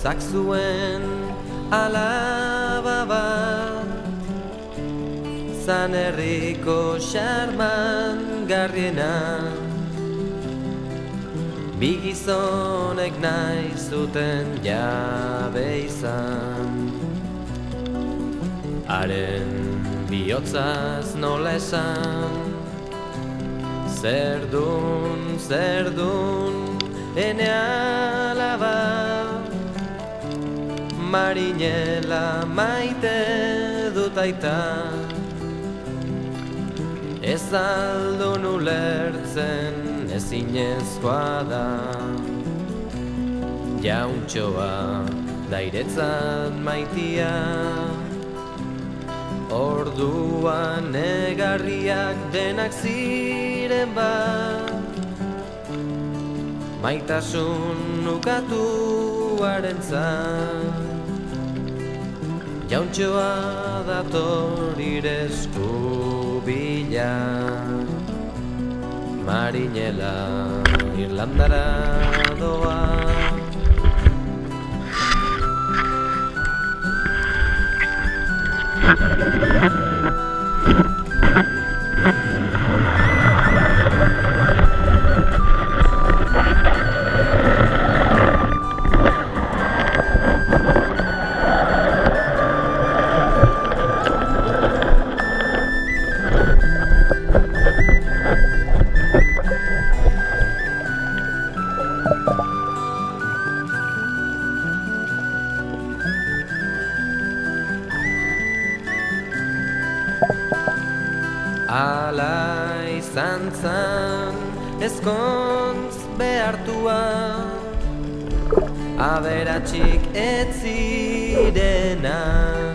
zak zuen alaba bat, zan herriko xarman garriena. Bi gizonek nahi zuten jabe izan, haren bihotzaz nola esan. Zerdun, ene alaba, marinela maite dut aita. Ez aldun ulertzen ezinezkoa da, jauntxoa dairetzat maitia. Orduan negarriak denak ziren bat, maitasun ukatuarentzat. Jauntxoa dator ire eskubila, marinela Irlandara doa. Ala izan zan ezkontz behartua, aberatsik ez zirenan,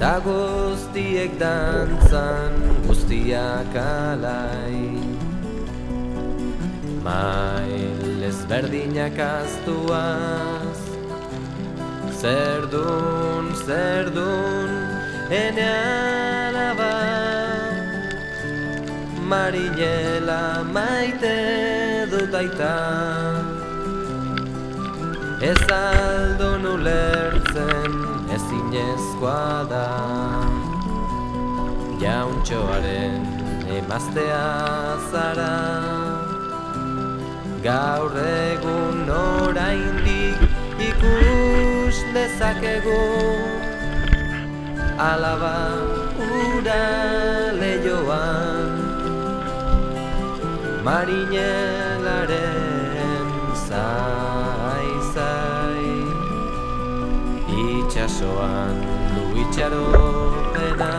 ta guztiek dantzan guztiak alai. Mail ezberdinak aztuaz, zerdun, ene alaba, marinela maite dut aita. Ez aldun ulertzen ezinezkoa da, jauntxoaren emaztea zara. Gaur egun oraindik ikus dezakegu, alaba ura lehioan, marinelaren zai, itxasoan du itxaropena.